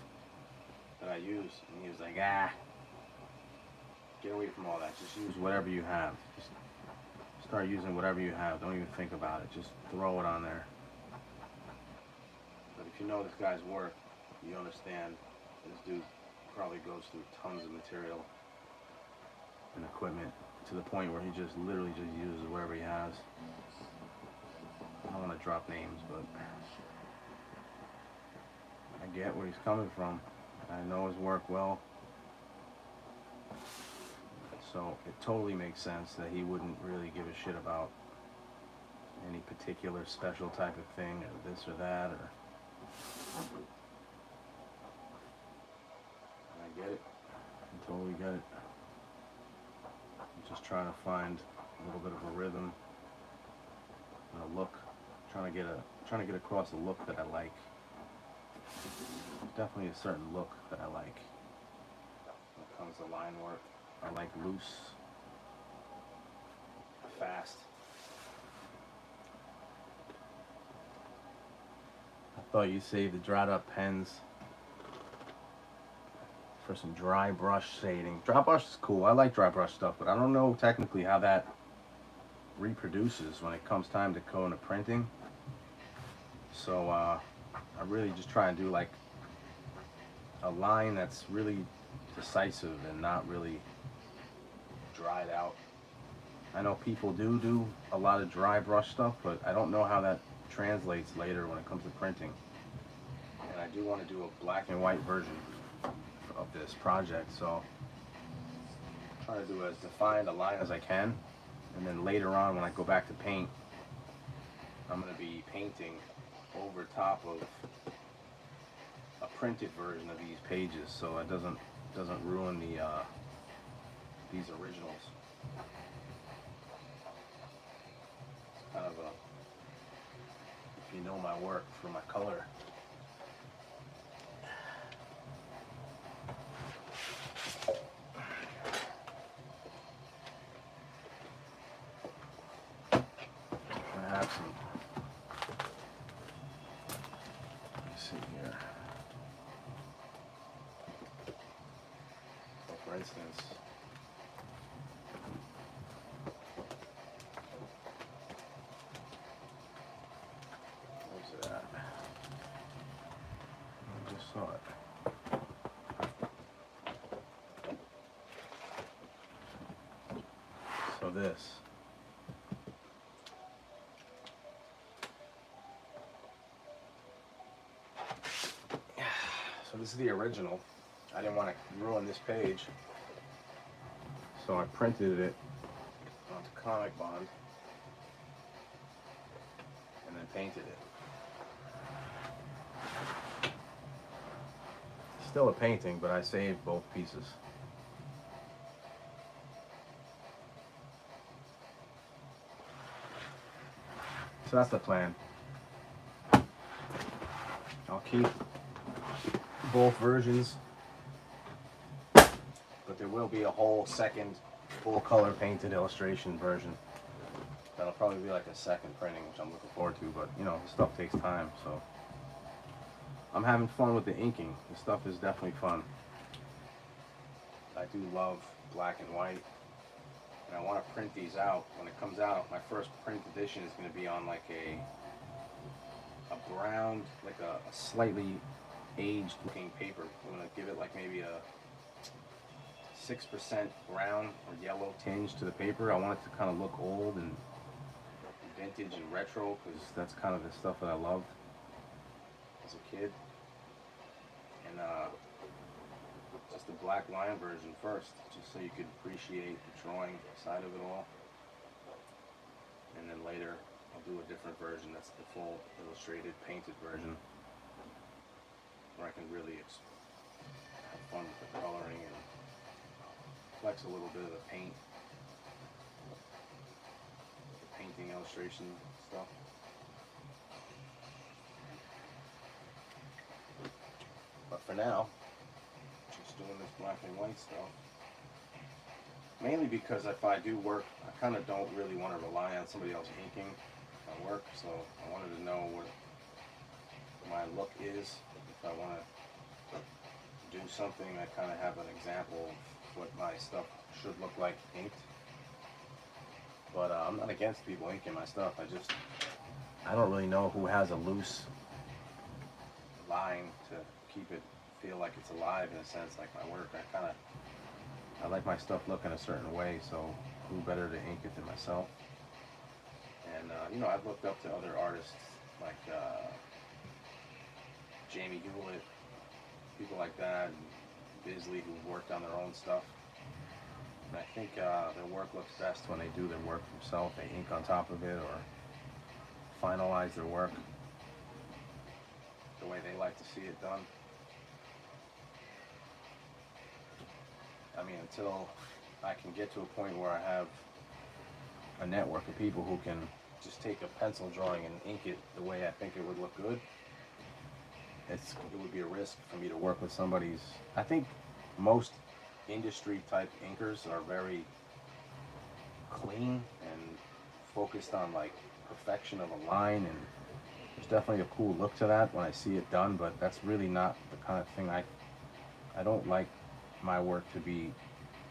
that I use, and he was like, ah, get away from all that. Just use whatever you have. Just start using whatever you have. Don't even think about it. Just throw it on there. But if you know this guy's work, you understand this dude probably goes through tons of material and equipment to the point where he just literally just uses whatever he has. I don't want to drop names, but I get where he's coming from. I know his work well. So it totally makes sense that he wouldn't really give a shit about any particular special type of thing or this or that, or I get it. I totally get it. I'm just trying to find a little bit of a rhythm and a look. Trying to get across a look that I like. There's definitely a certain look that I like when it comes to line work. I like loose, fast. I thought you saved the dried up pens for some dry brush shading. Dry brush is cool. I like dry brush stuff, but I don't know technically how that reproduces when it comes time to go into printing. So I really just try and do like a line that's really decisive and not really dried out. I know people do a lot of dry brush stuff, but I don't know how that translates later when it comes to printing. And I do want to do a black and white version of this project, so I'm trying to do as defined a line as I can, and then later on when I go back to paint, I'm going to be painting over top of a printed version of these pages, so it doesn't ruin the these originals. It's kind of a, if you know my work for my color. I have some. Let me see here. So for instance, where's it at? I just saw it. So this. So this is the original. I didn't want to ruin this page, so I printed it onto Comic Bond and then painted it. Still a painting, but I saved both pieces. So that's the plan. I'll keep both versions, but there will be a whole second full color painted illustration version. That'll probably be like a second printing, which I'm looking forward to, but you know, stuff takes time, so I'm having fun with the inking. The stuff is definitely fun. I do love black and white, and I want to print these out. When it comes out, my first print edition is going to be on like a brown, like a slightly aged looking paper. I'm going to give it like maybe a 6% brown or yellow tinge to the paper. I want it to kind of look old and vintage and retro, because that's kind of the stuff that I loved as a kid. And just the black line version first, just so you could appreciate the drawing side of it all. And then later I'll do a different version that's the full illustrated painted version, where I can really have fun with the coloring and flex a little bit of the paint, the painting illustration stuff. But for now, just doing this black and white stuff. Mainly because if I do work, I kind of don't really want to rely on somebody else inking my work, so I wanted to know what my look is. If I want to do something, I kind of have an example of what my stuff should look like inked. But I'm not against people inking my stuff. I don't really know who has a loose line to keep it feel like it's alive, in a sense, like my work. I like my stuff looking a certain way, so who better to ink it than myself? And you know, I've looked up to other artists like Jamie Hewlett, people like that, and Bisley, who worked on their own stuff. And I think their work looks best when they do their work themselves. They ink on top of it or finalize their work the way they like to see it done. I mean, until I can get to a point where I have a network of people who can just take a pencil drawing and ink it the way I think it would look good, it would be a risk for me to work with somebody's. I think most industry type inkers are very clean and focused on like perfection of a line, and there's definitely a cool look to that when I see it done, but that's really not the kind of thing I don't like my work to be,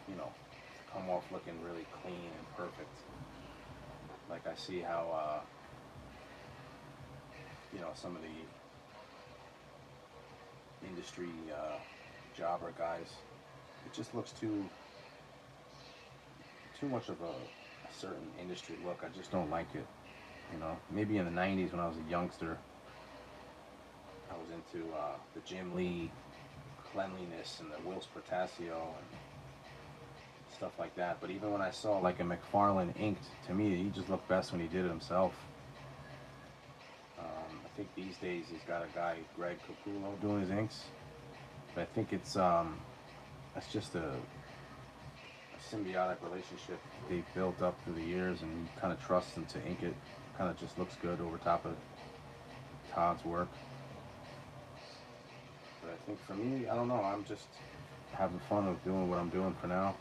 you know, come off looking really clean and perfect. Like I see how, you know, some of the industry jobber guys, it just looks too much of a certain industry look. I just don't like it. You know, maybe in the 90s when I was a youngster, I was into the Jim Lee cleanliness and the Wills Portacio and stuff like that. But even when I saw like a McFarlane inked, to me he just looked best when he did it himself. I think these days he's got a guy, Greg Capullo, doing his inks, but I think it's just a symbiotic relationship they've built up through the years, and you kind of trust him to ink it. Kind of just looks good over top of Todd's work. But I think for me, I don't know, I'm just having fun with doing what I'm doing for now.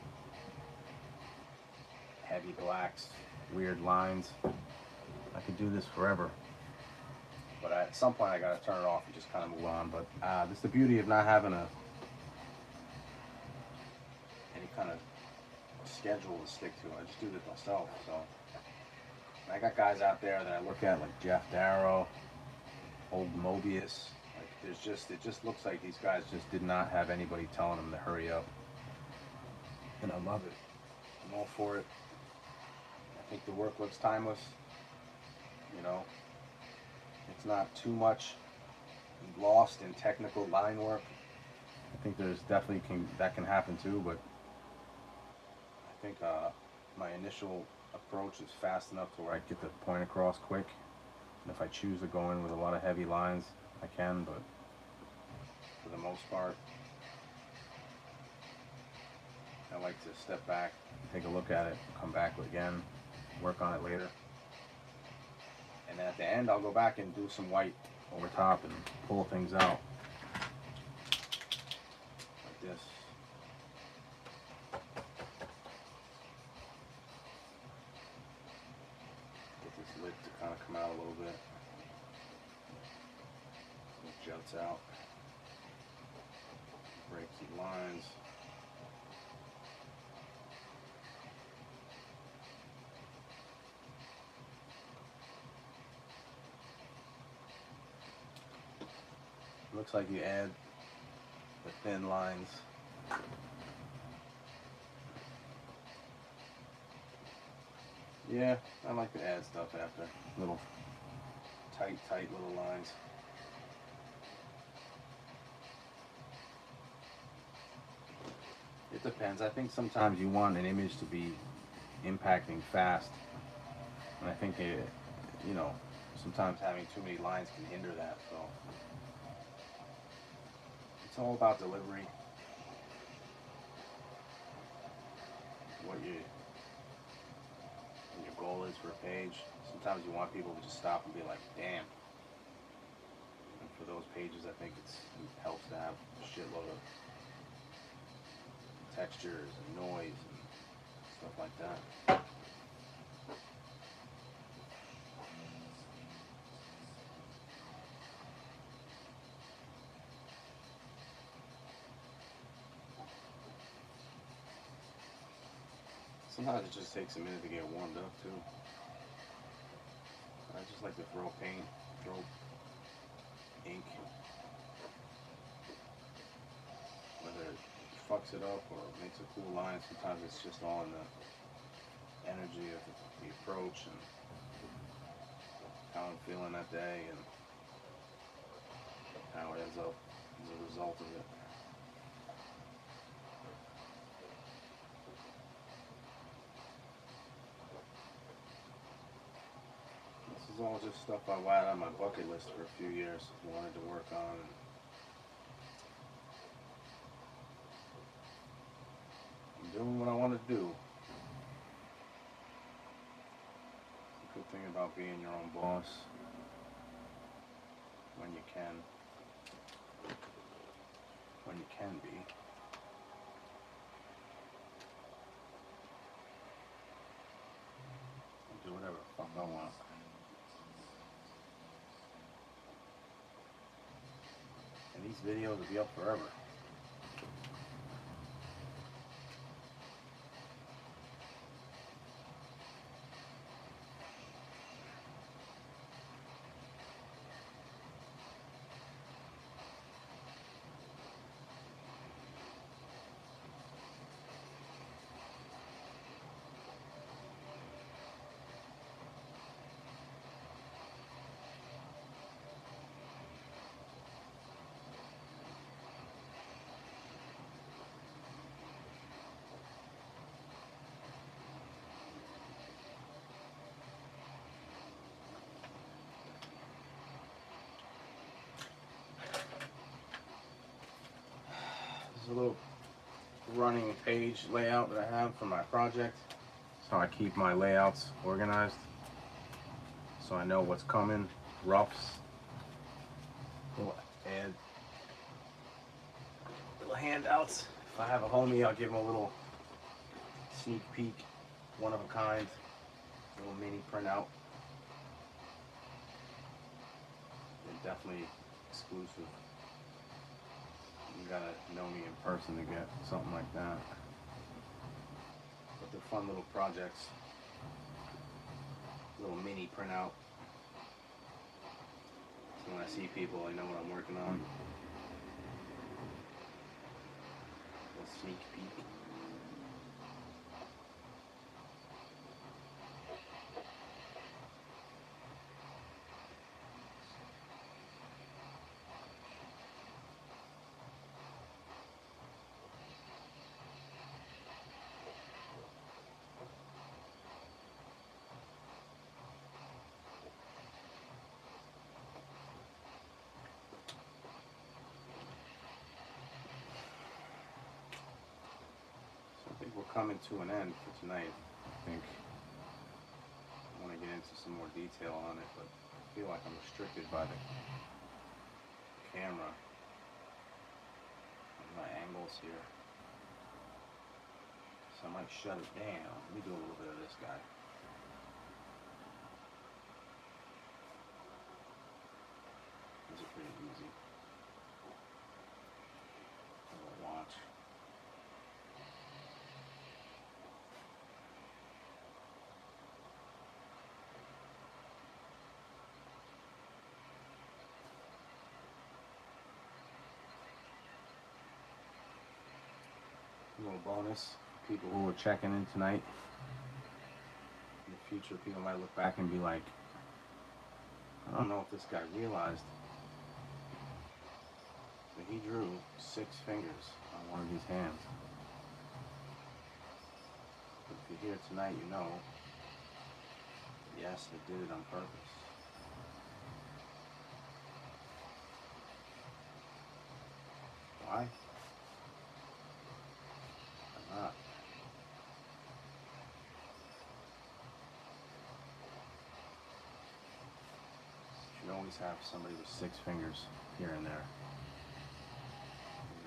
Heavy blacks, weird lines. I could do this forever. But at some point I gotta turn it off and just kind of move on. But this is the beauty of not having any kind of schedule to stick to. I just do this myself. So I got guys out there that I look at, like Jeff Darrow, old Mobius. Like it just looks like these guys just did not have anybody telling them to hurry up. And I love it. I'm all for it. I think the work looks timeless. You know, it's not too much lost in technical line work. I think there's definitely that can happen too, but I think my initial approach is fast enough to where I get the point across quick. And if I choose to go in with a lot of heavy lines, I can, but for the most part, I like to step back, take a look at it, come back again, work on it later. And at the end, I'll go back and do some white over top and pull things out. this. Get this lid to kind of come out a little bit. It juts out. Breaks the lines. Looks like you add the thin lines. Yeah, I like to add stuff after. Little tight little lines. It depends. I think sometimes you want an image to be impacting fast. And I think it, you know, sometimes having too many lines can hinder that, so it's all about delivery. What your goal is for a page. Sometimes you want people to just stop and be like, damn. And for those pages, I think it helps to have a shitload of textures and noise and stuff like that. Sometimes it just takes a minute to get warmed up too. I just like to throw paint, throw ink, whether it fucks it up or makes a cool line. Sometimes it's just all in the energy of the approach and how I'm feeling that day and how it ends up as a result of it. This is all just stuff I had on my bucket list for a few years, wanted to work on. I'm doing what I want to do. The good thing about being your own boss, when you can be. Do whatever the fuck I want. And these videos will be up forever. A little running page layout that I have for my project. So I keep my layouts organized so I know what's coming, roughs. We'll add little handouts. If I have a homie, I'll give him a little sneak peek, one of a kind, little mini printout. And definitely exclusive. You gotta know me in person to get something like that. But they're fun little projects. Little mini printout. So when I see people, I know what I'm working on. Little sneak peek. I think we're coming to an end for tonight. I think I want to get into some more detail on it, but I feel like I'm restricted by the camera. I'm my angles here. So I might shut it down. Let me do a little bit of this guy. These are pretty easy. A little watch. A little bonus. People who are checking in tonight. In the future, people might look back and be like, I don't know if this guy realized that he drew 6 fingers on one of these hands. But if you're here tonight, you know, yes, I did it on purpose. Why? Why not? You should always have somebody with 6 fingers here and there.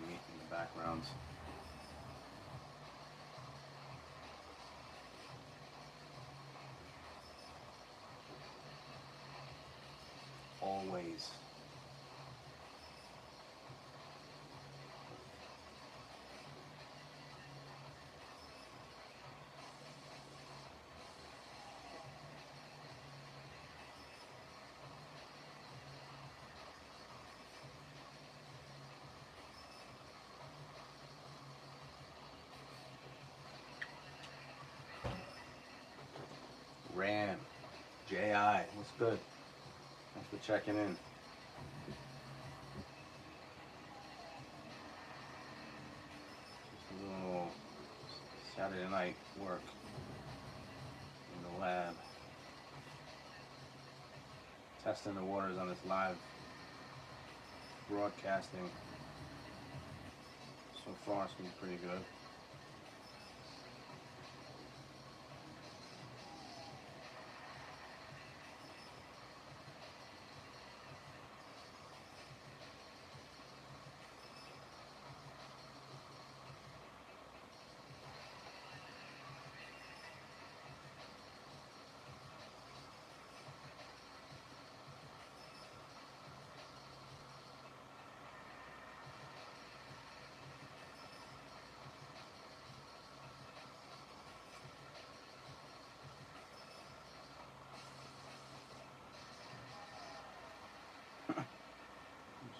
In the backgrounds. Always. Ram, J.I., what's good? Thanks for checking in. Just a little Saturday night work in the lab. Testing the waters on this live broadcasting. So far it's been pretty good.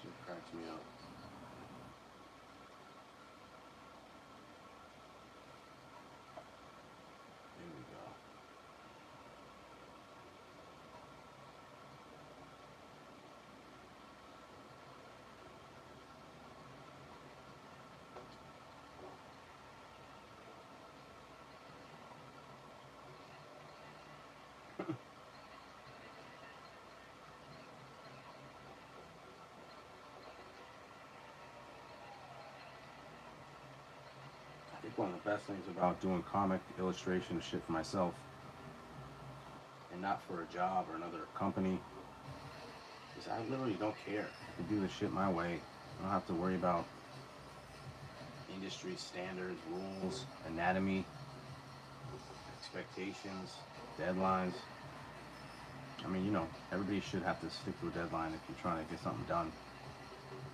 Shit cracks me up. There we go. I think one of the best things about doing comic illustration shit for myself and not for a job or another company is I literally don't care. I can do this shit my way. I don't have to worry about industry standards, rules, anatomy, expectations, deadlines. I mean, you know, everybody should have to stick to a deadline if you're trying to get something done.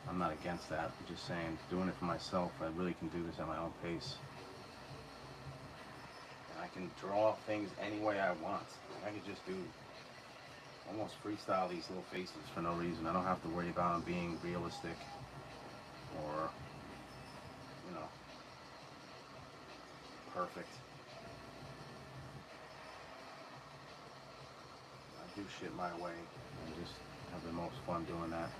I'm not against that. I'm just saying, doing it for myself, I really can do this at my own pace. And I can draw things any way I want. I could just do almost freestyle these little faces for no reason. I don't have to worry about them being realistic or, you know, perfect. I do shit my way and just have the most fun doing that.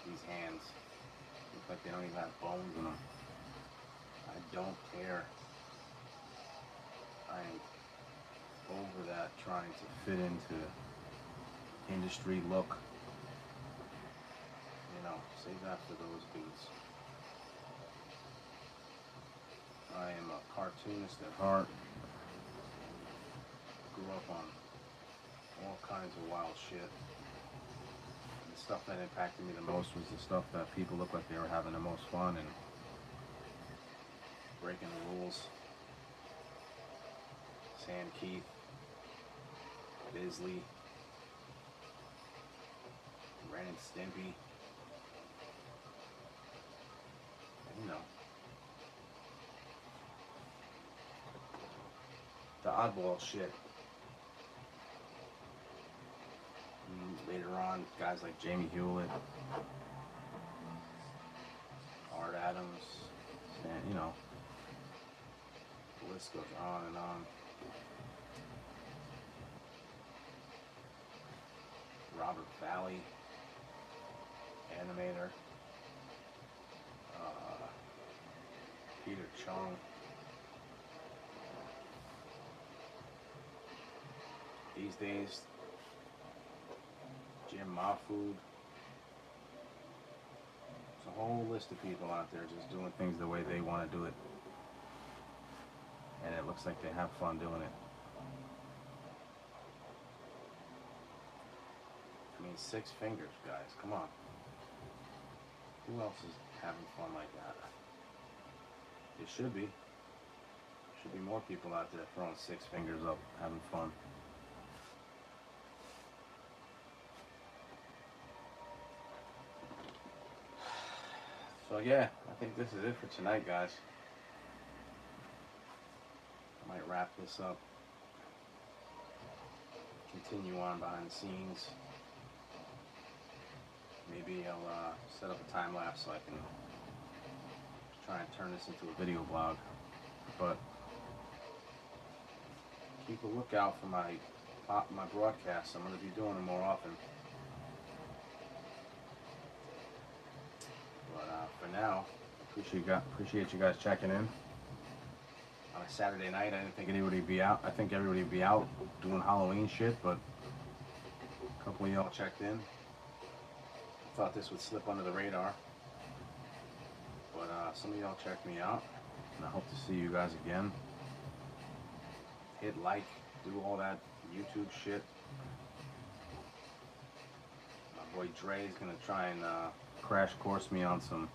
These hands look like they don't even have bones in them. I don't care. I am over that trying to fit into industry look. You know, save that for those dudes. I am a cartoonist at heart. Grew up on all kinds of wild shit. the stuff that impacted me the most was the stuff that people looked like they were having the most fun and breaking the rules. Sam Keith, Bisley, Ren and Stimpy, and, you know, the oddball shit. And later on, guys like Jamie Hewlett, Art Adams, and, you know, the list goes on and on. Robert Valley, animator, Peter Chung, these days, Jim Mahfood. There's a whole list of people out there just doing things the way they want to do it, and it looks like they have fun doing it. I mean, 6 fingers, guys, come on. Who else is having fun like that? It should be. Should be more people out there throwing 6 fingers up, having fun. So yeah, I think this is it for tonight, guys. I might wrap this up. Continue on behind the scenes. Maybe I'll set up a time lapse so I can try and turn this into a video blog. But keep a lookout for my broadcasts. I'm going to be doing them more often. But for now, appreciate you guys checking in. On a Saturday night, I didn't think anybody would be out. I think everybody would be out doing Halloween shit, but a couple of y'all checked in. Thought this would slip under the radar, but some of y'all checked me out, and I hope to see you guys again. Hit like, do all that YouTube shit. My boy Dre is gonna try and crash course me on some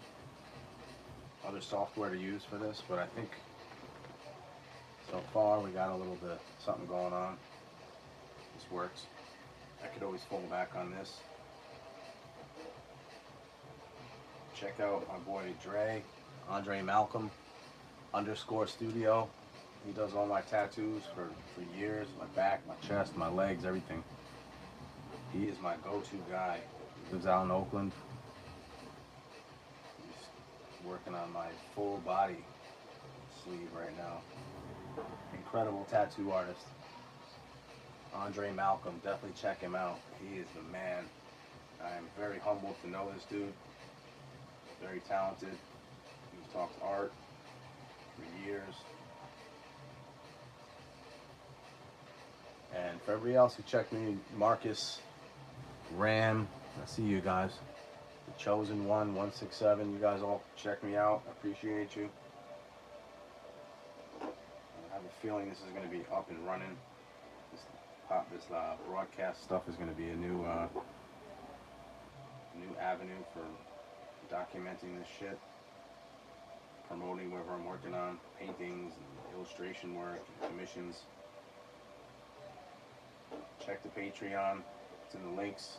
other software to use for this, but I think so far we got a little bit something going on. This works. I could always fall back on this. Check out my boy Dre, Andre Malcolm _studio. He does all my tattoos for years, my back, my chest, my legs, everything. He is my go-to guy. He lives out in Oakland. He's working on my full body sleeve right now. Incredible tattoo artist. Andre Malcolm, definitely check him out. He is the man. I am very humbled to know this dude. Very talented. He's talked art for years. And for everybody else who checked me, Marcus, Ram, I see you guys. The Chosen One, 167, you guys all check me out. I appreciate you. I have a feeling this is going to be up and running. This broadcast stuff is going to be a new avenue for documenting this shit, promoting whatever I'm working on, paintings and illustration work and commissions. Check the Patreon, it's in the links.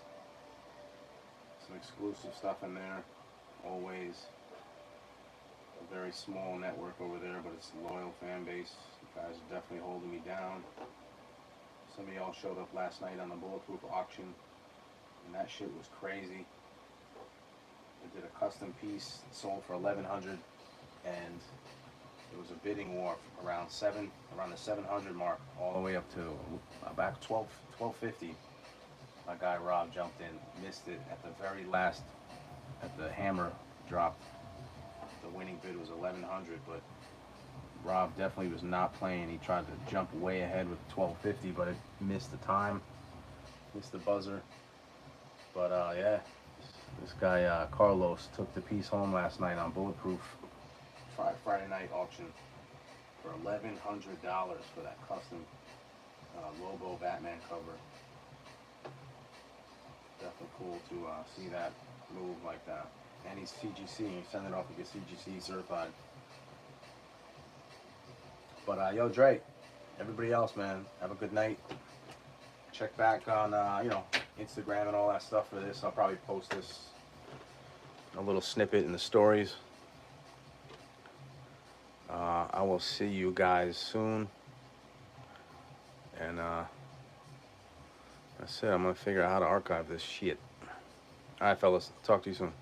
Some exclusive stuff in there. Always a very small network over there, but it's a loyal fan base. You guys are definitely holding me down. Some of y'all showed up last night on the Bulletproof auction, and that shit was crazy. I did a custom piece, sold for $1,100, and it was a bidding war around the 700 mark, all the way up to about $1,250. My guy Rob jumped in, missed it at the very last, at the hammer dropped. The winning bid was $1,100, but Rob definitely was not playing. He tried to jump way ahead with $1,250, but it missed the time, missed the buzzer. But yeah. This guy Carlos took the piece home last night on Bulletproof Friday night auction for $1,100 for that custom Lobo Batman cover. So cool to see that move like that. And he's CGC, and you send it off to get CGC certified. But yo, Dre, everybody else, man, have a good night. Check back on Instagram and all that stuff for this. I'll probably post this, a little snippet in the stories. I will see you guys soon. And that's it. I'm gonna figure out how to archive this shit. All right, fellas. Talk to you soon.